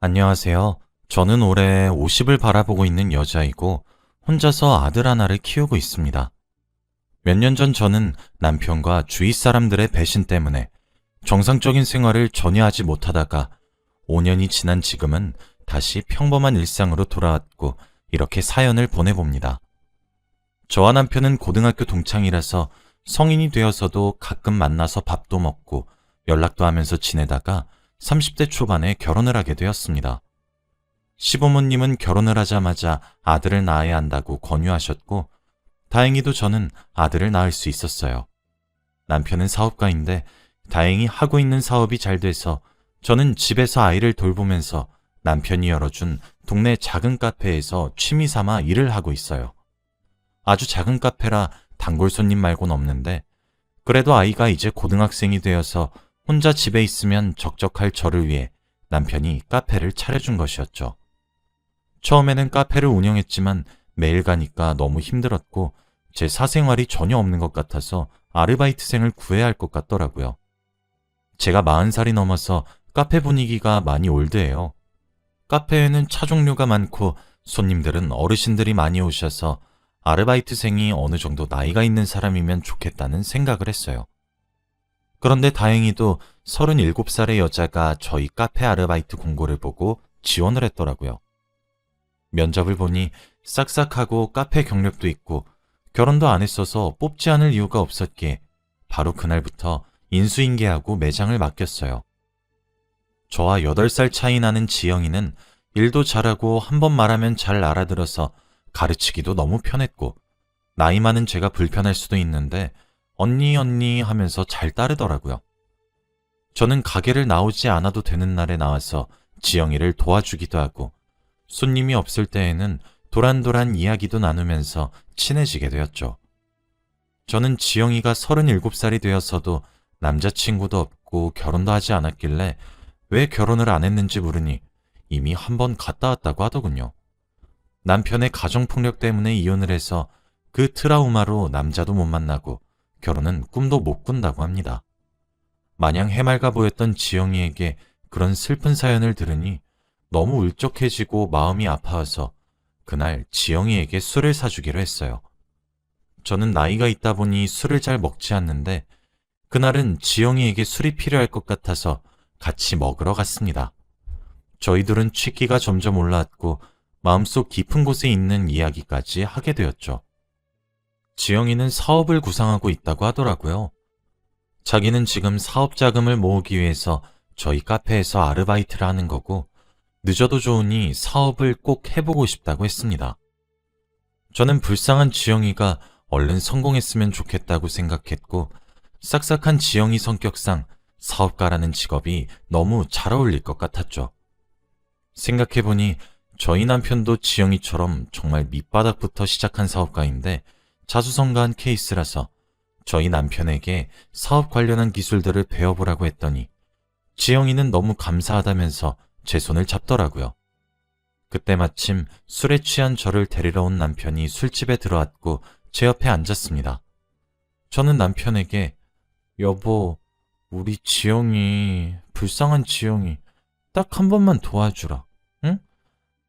안녕하세요. 저는 올해 50을 바라보고 있는 여자이고 혼자서 아들 하나를 키우고 있습니다. 몇 년 전 저는 남편과 주위 사람들의 배신 때문에 정상적인 생활을 전혀 하지 못하다가 5년이 지난 지금은 다시 평범한 일상으로 돌아왔고 이렇게 사연을 보내봅니다. 저와 남편은 고등학교 동창이라서 성인이 되어서도 가끔 만나서 밥도 먹고 연락도 하면서 지내다가 30대 초반에 결혼을 하게 되었습니다. 시부모님은 결혼을 하자마자 아들을 낳아야 한다고 권유하셨고, 다행히도 저는 아들을 낳을 수 있었어요. 남편은 사업가인데 다행히 하고 있는 사업이 잘 돼서 저는 집에서 아이를 돌보면서 남편이 열어준 동네 작은 카페에서 취미 삼아 일을 하고 있어요. 아주 작은 카페라 단골 손님 말고는 없는데, 그래도 아이가 이제 고등학생이 되어서 혼자 집에 있으면 적적할 저를 위해 남편이 카페를 차려준 것이었죠. 처음에는 카페를 운영했지만 매일 가니까 너무 힘들었고 제 사생활이 전혀 없는 것 같아서 아르바이트생을 구해야 할 것 같더라고요. 제가 40살이 넘어서 카페 분위기가 많이 올드해요. 카페에는 차 종류가 많고 손님들은 어르신들이 많이 오셔서 아르바이트생이 어느 정도 나이가 있는 사람이면 좋겠다는 생각을 했어요. 그런데 다행히도 37살의 여자가 저희 카페 아르바이트 공고를 보고 지원을 했더라고요. 면접을 보니 싹싹하고 카페 경력도 있고 결혼도 안 했어서 뽑지 않을 이유가 없었기에 바로 그날부터 인수인계하고 매장을 맡겼어요. 저와 8살 차이 나는 지영이는 일도 잘하고 한 번 말하면 잘 알아들어서 가르치기도 너무 편했고, 나이 많은 제가 불편할 수도 있는데 언니 하면서 잘 따르더라고요. 저는 가게를 나오지 않아도 되는 날에 나와서 지영이를 도와주기도 하고, 손님이 없을 때에는 도란도란 이야기도 나누면서 친해지게 되었죠. 저는 지영이가 37살이 되어서도 남자친구도 없고 결혼도 하지 않았길래 왜 결혼을 안 했는지 물으니 이미 한 번 갔다 왔다고 하더군요. 남편의 가정폭력 때문에 이혼을 해서 그 트라우마로 남자도 못 만나고 결혼은 꿈도 못 꾼다고 합니다. 마냥 해맑아 보였던 지영이에게 그런 슬픈 사연을 들으니 너무 울적해지고 마음이 아파와서 그날 지영이에게 술을 사주기로 했어요. 저는 나이가 있다 보니 술을 잘 먹지 않는데 그날은 지영이에게 술이 필요할 것 같아서 같이 먹으러 갔습니다. 저희들은 취기가 점점 올라왔고 마음속 깊은 곳에 있는 이야기까지 하게 되었죠. 지영이는 사업을 구상하고 있다고 하더라고요. 자기는 지금 사업 자금을 모으기 위해서 저희 카페에서 아르바이트를 하는 거고 늦어도 좋으니 사업을 꼭 해보고 싶다고 했습니다. 저는 불쌍한 지영이가 얼른 성공했으면 좋겠다고 생각했고 싹싹한 지영이 성격상 사업가라는 직업이 너무 잘 어울릴 것 같았죠. 생각해보니 저희 남편도 지영이처럼 정말 밑바닥부터 시작한 사업가인데 자수성가한 케이스라서 저희 남편에게 사업 관련한 기술들을 배워보라고 했더니 지영이는 너무 감사하다면서 제 손을 잡더라고요. 그때 마침 술에 취한 저를 데리러 온 남편이 술집에 들어왔고 제 옆에 앉았습니다. 저는 남편에게 여보, 우리 지영이, 불쌍한 지영이 딱 한 번만 도와주라. 응?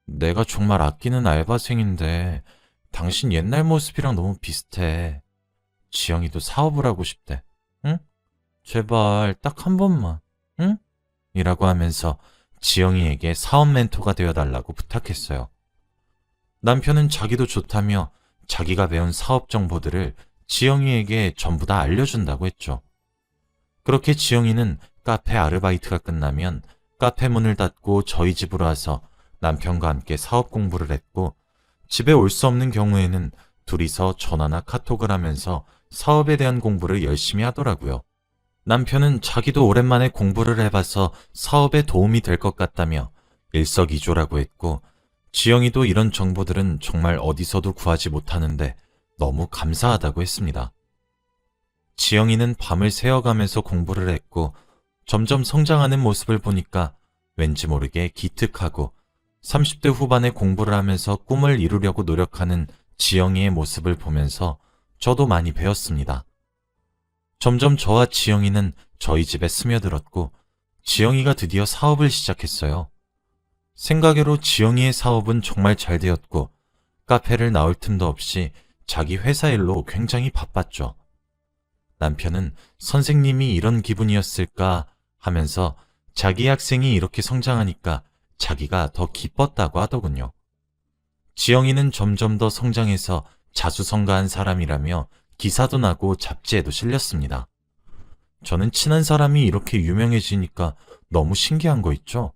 내가 정말 아끼는 알바생인데 당신 옛날 모습이랑 너무 비슷해. 지영이도 사업을 하고 싶대. 응? 제발 딱 한 번만. 응? 이라고 하면서 지영이에게 사업 멘토가 되어달라고 부탁했어요. 남편은 자기도 좋다며 자기가 배운 사업 정보들을 지영이에게 전부 다 알려준다고 했죠. 그렇게 지영이는 카페 아르바이트가 끝나면 카페 문을 닫고 저희 집으로 와서 남편과 함께 사업 공부를 했고, 집에 올 수 없는 경우에는 둘이서 전화나 카톡을 하면서 사업에 대한 공부를 열심히 하더라고요. 남편은 자기도 오랜만에 공부를 해봐서 사업에 도움이 될 것 같다며 일석이조라고 했고, 지영이도 이런 정보들은 정말 어디서도 구하지 못하는데 너무 감사하다고 했습니다. 지영이는 밤을 새어가면서 공부를 했고 점점 성장하는 모습을 보니까 왠지 모르게 기특하고 30대 후반에 공부를 하면서 꿈을 이루려고 노력하는 지영이의 모습을 보면서 저도 많이 배웠습니다. 점점 저와 지영이는 저희 집에 스며들었고 지영이가 드디어 사업을 시작했어요. 생각외로 지영이의 사업은 정말 잘 되었고 카페를 나올 틈도 없이 자기 회사 일로 굉장히 바빴죠. 남편은 선생님이 이런 기분이었을까 하면서 자기 학생이 이렇게 성장하니까 자기가 더 기뻤다고 하더군요. 지영이는 점점 더 성장해서 자수성가한 사람이라며 기사도 나고 잡지에도 실렸습니다. 저는 친한 사람이 이렇게 유명해지니까 너무 신기한 거 있죠?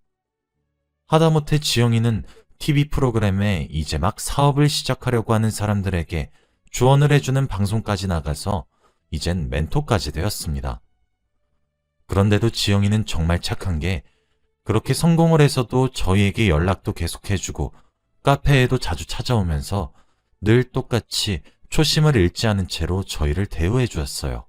하다못해 지영이는 TV 프로그램에 이제 막 사업을 시작하려고 하는 사람들에게 조언을 해주는 방송까지 나가서 이젠 멘토까지 되었습니다. 그런데도 지영이는 정말 착한 게 그렇게 성공을 해서도 저희에게 연락도 계속해주고 카페에도 자주 찾아오면서 늘 똑같이 초심을 잃지 않은 채로 저희를 대우해 주었어요.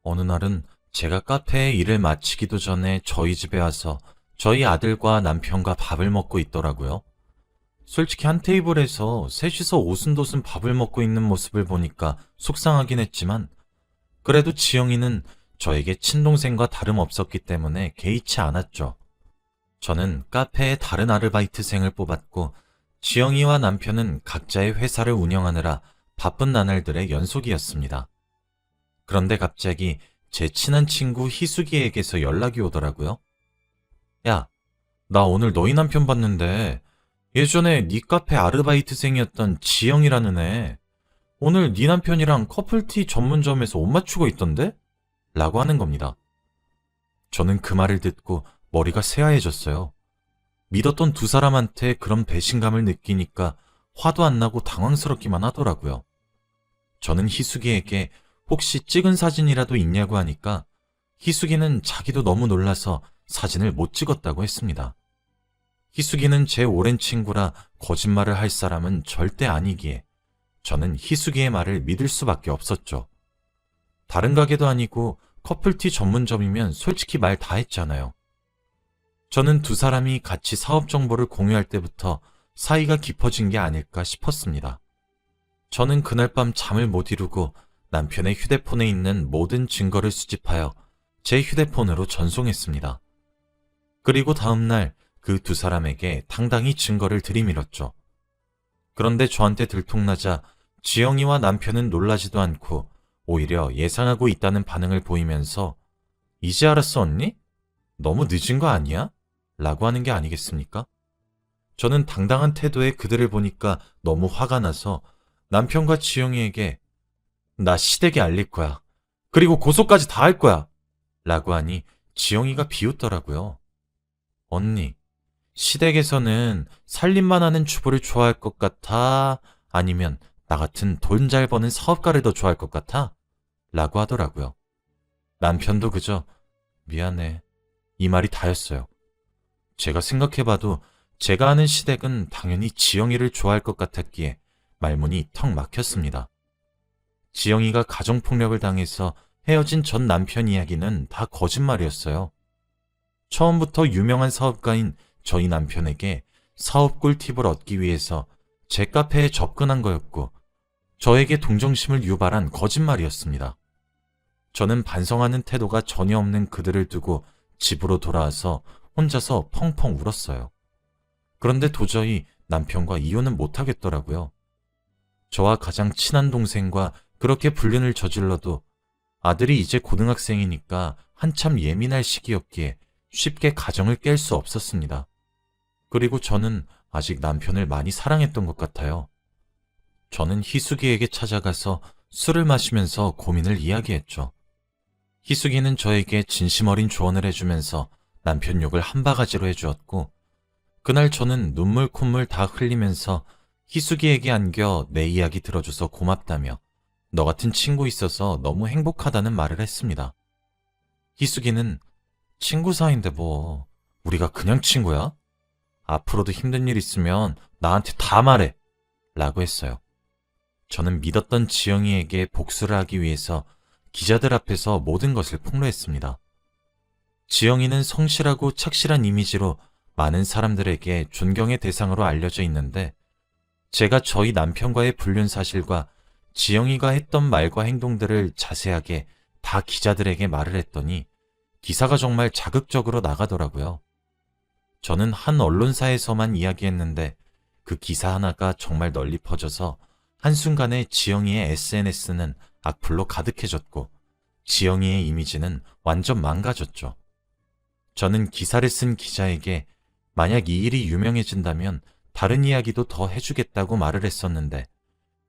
어느 날은 제가 카페에 일을 마치기도 전에 저희 집에 와서 저희 아들과 남편과 밥을 먹고 있더라고요. 솔직히 한 테이블에서 셋이서 오순도순 밥을 먹고 있는 모습을 보니까 속상하긴 했지만 그래도 지영이는 저에게 친동생과 다름없었기 때문에 개의치 않았죠. 저는 카페에 다른 아르바이트생을 뽑았고 지영이와 남편은 각자의 회사를 운영하느라 바쁜 나날들의 연속이었습니다. 그런데 갑자기 제 친한 친구 희숙이에게서 연락이 오더라고요. 야, 나 오늘 너희 남편 봤는데 예전에 네 카페 아르바이트생이었던 지영이라는 애 오늘 네 남편이랑 커플티 전문점에서 옷 맞추고 있던데? 라고 하는 겁니다. 저는 그 말을 듣고 머리가 새하얘졌어요. 믿었던 두 사람한테 그런 배신감을 느끼니까 화도 안 나고 당황스럽기만 하더라고요. 저는 희숙이에게 혹시 찍은 사진이라도 있냐고 하니까 희숙이는 자기도 너무 놀라서 사진을 못 찍었다고 했습니다. 희숙이는 제 오랜 친구라 거짓말을 할 사람은 절대 아니기에 저는 희숙이의 말을 믿을 수밖에 없었죠. 다른 가게도 아니고 커플티 전문점이면 솔직히 말 다 했잖아요. 저는 두 사람이 같이 사업 정보를 공유할 때부터 사이가 깊어진 게 아닐까 싶었습니다. 저는 그날 밤 잠을 못 이루고 남편의 휴대폰에 있는 모든 증거를 수집하여 제 휴대폰으로 전송했습니다. 그리고 다음날 그 두 사람에게 당당히 증거를 들이밀었죠. 그런데 저한테 들통나자 지영이와 남편은 놀라지도 않고 오히려 예상하고 있다는 반응을 보이면서 이제 알았어 언니? 너무 늦은 거 아니야? 라고 하는 게 아니겠습니까? 저는 당당한 태도에 그들을 보니까 너무 화가 나서 남편과 지영이에게 나 시댁에 알릴 거야. 그리고 고소까지 다 할 거야. 라고 하니 지영이가 비웃더라고요. 언니, 시댁에서는 살림만 하는 주부를 좋아할 것 같아? 아니면 나 같은 돈 잘 버는 사업가를 더 좋아할 것 같아? 라고 하더라고요. 남편도 그저 미안해. 이 말이 다였어요. 제가 생각해봐도 제가 아는 시댁은 당연히 지영이를 좋아할 것 같았기에 말문이 턱 막혔습니다. 지영이가 가정폭력을 당해서 헤어진 전 남편 이야기는 다 거짓말이었어요. 처음부터 유명한 사업가인 저희 남편에게 사업 꿀팁을 얻기 위해서 제 카페에 접근한 거였고 저에게 동정심을 유발한 거짓말이었습니다. 저는 반성하는 태도가 전혀 없는 그들을 두고 집으로 돌아와서 혼자서 펑펑 울었어요. 그런데 도저히 남편과 이혼은 못하겠더라고요. 저와 가장 친한 동생과 그렇게 불륜을 저질러도 아들이 이제 고등학생이니까 한참 예민할 시기였기에 쉽게 가정을 깰 수 없었습니다. 그리고 저는 아직 남편을 많이 사랑했던 것 같아요. 저는 희숙이에게 찾아가서 술을 마시면서 고민을 이야기했죠. 희숙이는 저에게 진심 어린 조언을 해주면서 남편 욕을 한 바가지로 해주었고 그날 저는 눈물 콧물 다 흘리면서 희숙이에게 안겨 내 이야기 들어줘서 고맙다며 너 같은 친구 있어서 너무 행복하다는 말을 했습니다. 희숙이는 친구 사이인데 뭐 우리가 그냥 친구야? 앞으로도 힘든 일 있으면 나한테 다 말해 라고 했어요. 저는 믿었던 지영이에게 복수를 하기 위해서 기자들 앞에서 모든 것을 폭로했습니다. 지영이는 성실하고 착실한 이미지로 많은 사람들에게 존경의 대상으로 알려져 있는데 제가 저희 남편과의 불륜 사실과 지영이가 했던 말과 행동들을 자세하게 다 기자들에게 말을 했더니 기사가 정말 자극적으로 나가더라고요. 저는 한 언론사에서만 이야기했는데 그 기사 하나가 정말 널리 퍼져서 한순간에 지영이의 SNS는 악플로 가득해졌고 지영이의 이미지는 완전 망가졌죠. 저는 기사를 쓴 기자에게 만약 이 일이 유명해진다면 다른 이야기도 더 해주겠다고 말을 했었는데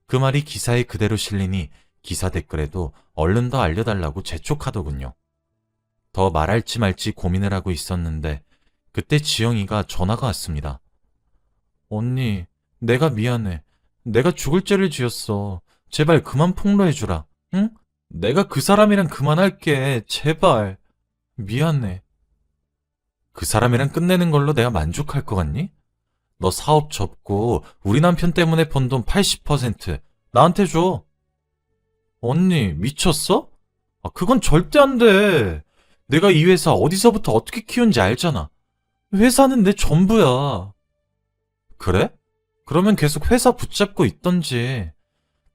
그 말이 기사에 그대로 실리니 기사 댓글에도 얼른 더 알려달라고 재촉하더군요. 더 말할지 말지 고민을 하고 있었는데 그때 지영이가 전화가 왔습니다. 언니, 내가 미안해. 내가 죽을 죄를 지었어. 제발 그만 폭로해주라. 응? 내가 그 사람이랑 그만할게. 제발. 미안해. 그 사람이랑 끝내는 걸로 내가 만족할 것 같니? 너 사업 접고 우리 남편 때문에 번 돈 80% 나한테 줘. 언니, 미쳤어? 그건 절대 안 돼. 내가 이 회사 어디서부터 어떻게 키운지 알잖아. 회사는 내 전부야. 그래? 그러면 계속 회사 붙잡고 있던지.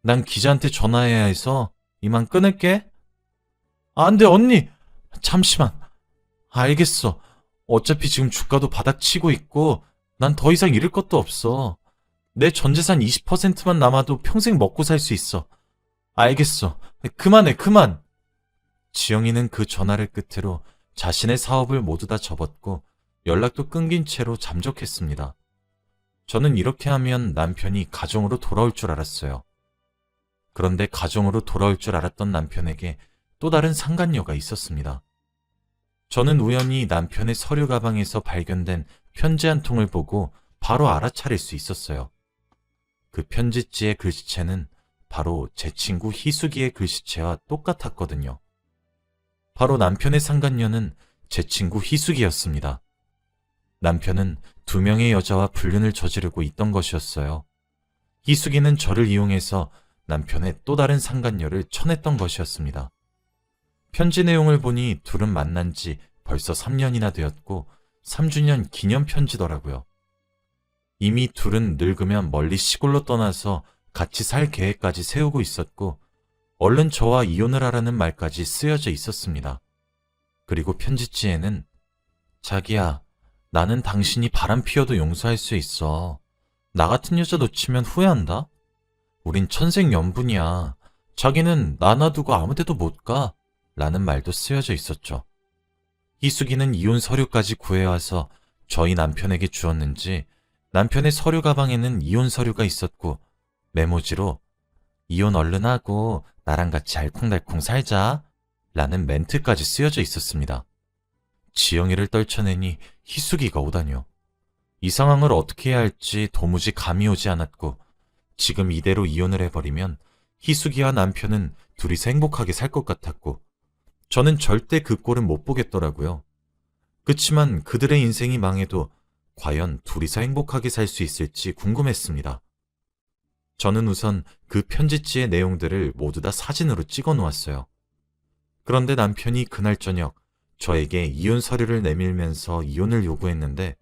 난 기자한테 전화해야 해서 이만 끊을게. 안 돼, 언니. 잠시만. 알겠어. 어차피 지금 주가도 바닥치고 있고 난 더 이상 잃을 것도 없어. 내 전 재산 20%만 남아도 평생 먹고 살 수 있어. 알겠어. 그만해, 그만. 지영이는 그 전화를 끝으로 자신의 사업을 모두 다 접었고 연락도 끊긴 채로 잠적했습니다. 저는 이렇게 하면 남편이 가정으로 돌아올 줄 알았어요. 그런데 가정으로 돌아올 줄 알았던 남편에게 또 다른 상간녀가 있었습니다. 저는 우연히 남편의 서류 가방에서 발견된 편지 한 통을 보고 바로 알아차릴 수 있었어요. 그 편지지의 글씨체는 바로 제 친구 희숙이의 글씨체와 똑같았거든요. 바로 남편의 상간녀는 제 친구 희숙이였습니다. 남편은 2명의 여자와 불륜을 저지르고 있던 것이었어요. 희숙이는 저를 이용해서 남편의 또 다른 상간녀를 쳐냈던 것이었습니다. 편지 내용을 보니 둘은 만난 지 벌써 3년이나 되었고 3주년 기념 편지더라고요. 이미 둘은 늙으면 멀리 시골로 떠나서 같이 살 계획까지 세우고 있었고 얼른 저와 이혼을 하라는 말까지 쓰여져 있었습니다. 그리고 편지지에는 자기야, 나는 당신이 바람 피워도 용서할 수 있어. 나 같은 여자 놓치면 후회한다. 우린 천생연분이야. 자기는 나 놔두고 아무 데도 못 가. 라는 말도 쓰여져 있었죠. 희숙이는 이혼 서류까지 구해와서 저희 남편에게 주었는지 남편의 서류 가방에는 이혼 서류가 있었고 메모지로 이혼 얼른 하고 나랑 같이 알콩달콩 살자 라는 멘트까지 쓰여져 있었습니다. 지영이를 떨쳐내니 희숙이가 오다뇨. 이 상황을 어떻게 해야 할지 도무지 감이 오지 않았고 지금 이대로 이혼을 해버리면 희숙이와 남편은 둘이서 행복하게 살 것 같았고 저는 절대 그 꼴은 못 보겠더라고요. 그치만 그들의 인생이 망해도 과연 둘이서 행복하게 살 수 있을지 궁금했습니다. 저는 우선 그 편지지의 내용들을 모두 다 사진으로 찍어 놓았어요. 그런데 남편이 그날 저녁 저에게 이혼 서류를 내밀면서 이혼을 요구했는데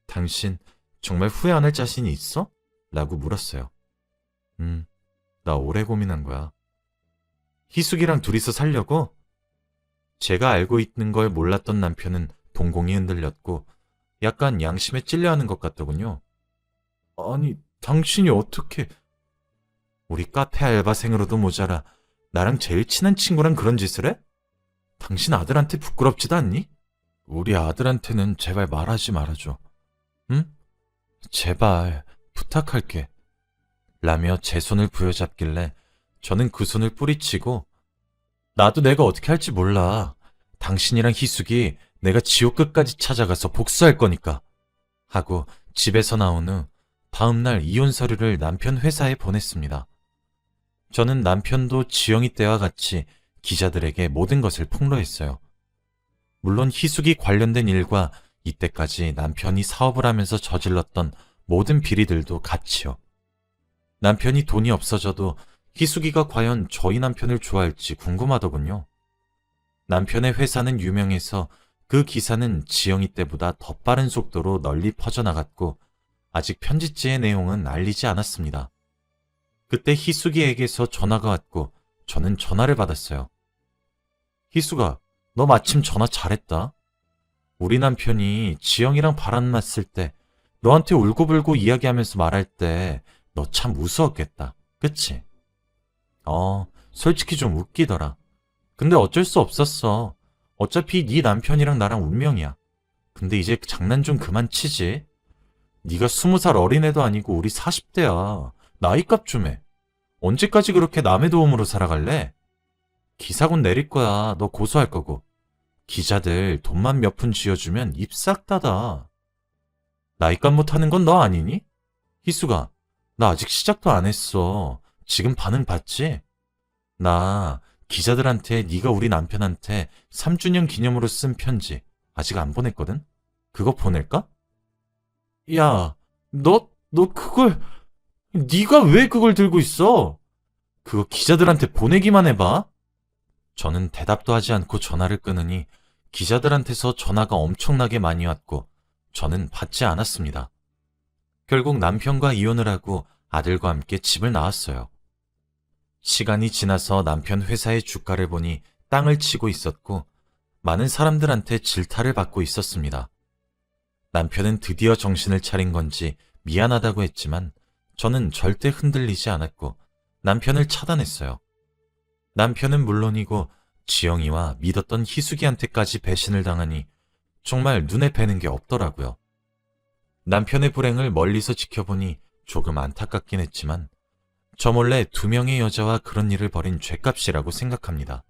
당신 정말 후회 안 할 자신이 있어? 라고 물었어요. 나 오래 고민한 거야. 희숙이랑 둘이서 살려고? 제가 알고 있는 걸 몰랐던 남편은 동공이 흔들렸고 약간 양심에 찔려하는 것 같더군요. 아니, 당신이 어떻게... 우리 카페 알바생으로도 모자라 나랑 제일 친한 친구랑 그런 짓을 해? 당신 아들한테 부끄럽지도 않니? 우리 아들한테는 제발 말하지 말아줘. 응? 제발 부탁할게. 라며 제 손을 부여잡길래 저는 그 손을 뿌리치고 나도 내가 어떻게 할지 몰라. 당신이랑 희숙이 내가 지옥 끝까지 찾아가서 복수할 거니까. 하고 집에서 나온 후 다음날 이혼 서류를 남편 회사에 보냈습니다. 저는 남편도 지영이 때와 같이 기자들에게 모든 것을 폭로했어요. 물론 희숙이 관련된 일과 이때까지 남편이 사업을 하면서 저질렀던 모든 비리들도 같이요. 남편이 돈이 없어져도 희숙이가 과연 저희 남편을 좋아할지 궁금하더군요. 남편의 회사는 유명해서 그 기사는 지영이 때보다 더 빠른 속도로 널리 퍼져나갔고 아직 편지지의 내용은 알리지 않았습니다. 그때 희숙이에게서 전화가 왔고 저는 전화를 받았어요. 희숙아, 너 마침 전화 잘했다. 우리 남편이 지영이랑 바람 났을 때 너한테 울고불고 이야기하면서 말할 때 너 참 무서웠겠다. 그치? 솔직히 좀 웃기더라. 근데 어쩔 수 없었어. 어차피 네 남편이랑 나랑 운명이야. 근데 이제 장난 좀 그만 치지. 네가 20살 어린애도 아니고 우리 40대야. 나이값 좀 해. 언제까지 그렇게 남의 도움으로 살아갈래? 기사건 내릴 거야. 너 고소할 거고. 기자들 돈만 몇 푼 쥐어주면 입 싹 닫아. 나이값 못하는 건 너 아니니? 희수가, 나 아직 시작도 안 했어. 지금 반응 봤지? 나 기자들한테 네가 우리 남편한테 3주년 기념으로 쓴 편지 아직 안 보냈거든? 그거 보낼까? 야, 너 그걸, 네가 왜 그걸 들고 있어? 그거 기자들한테 보내기만 해봐. 저는 대답도 하지 않고 전화를 끊으니 기자들한테서 전화가 엄청나게 많이 왔고 저는 받지 않았습니다. 결국 남편과 이혼을 하고 아들과 함께 집을 나왔어요. 시간이 지나서 남편 회사의 주가를 보니 땅을 치고 있었고 많은 사람들한테 질타를 받고 있었습니다. 남편은 드디어 정신을 차린 건지 미안하다고 했지만 저는 절대 흔들리지 않았고 남편을 차단했어요. 남편은 물론이고 지영이와 믿었던 희숙이한테까지 배신을 당하니 정말 눈에 뵈는 게 없더라고요. 남편의 불행을 멀리서 지켜보니 조금 안타깝긴 했지만 저 몰래 2명의 여자와 그런 일을 벌인 죗값이라고 생각합니다.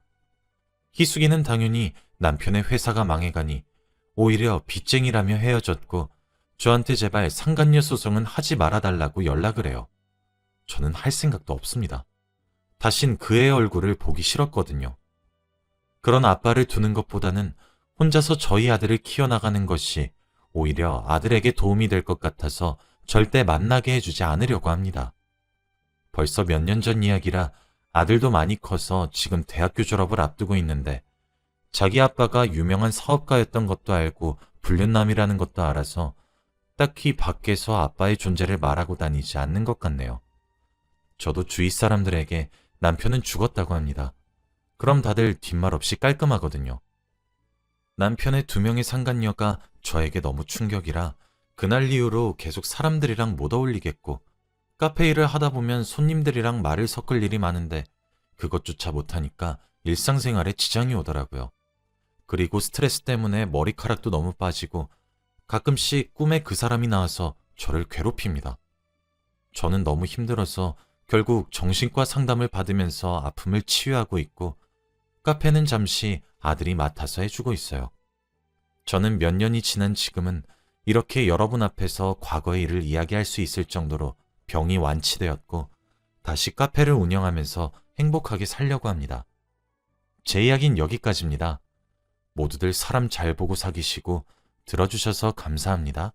희숙이는 당연히 남편의 회사가 망해가니 오히려 빚쟁이라며 헤어졌고 저한테 제발 상간녀 소송은 하지 말아달라고 연락을 해요. 저는 할 생각도 없습니다. 다신 그의 얼굴을 보기 싫었거든요. 그런 아빠를 두는 것보다는 혼자서 저희 아들을 키워나가는 것이 오히려 아들에게 도움이 될 것 같아서 절대 만나게 해주지 않으려고 합니다. 벌써 몇 년 전 이야기라 아들도 많이 커서 지금 대학교 졸업을 앞두고 있는데 자기 아빠가 유명한 사업가였던 것도 알고 불륜남이라는 것도 알아서 딱히 밖에서 아빠의 존재를 말하고 다니지 않는 것 같네요. 저도 주위 사람들에게 남편은 죽었다고 합니다. 그럼 다들 뒷말 없이 깔끔하거든요. 남편의 2명의 상간녀가 저에게 너무 충격이라 그날 이후로 계속 사람들이랑 못 어울리겠고 카페 일을 하다 보면 손님들이랑 말을 섞을 일이 많은데 그것조차 못하니까 일상생활에 지장이 오더라고요. 그리고 스트레스 때문에 머리카락도 너무 빠지고 가끔씩 꿈에 그 사람이 나와서 저를 괴롭힙니다. 저는 너무 힘들어서 결국 정신과 상담을 받으면서 아픔을 치유하고 있고 카페는 잠시 아들이 맡아서 해주고 있어요. 저는 몇 년이 지난 지금은 이렇게 여러분 앞에서 과거의 일을 이야기할 수 있을 정도로 병이 완치되었고 다시 카페를 운영하면서 행복하게 살려고 합니다. 제 이야기는 여기까지입니다. 모두들 사람 잘 보고 사귀시고 들어주셔서 감사합니다.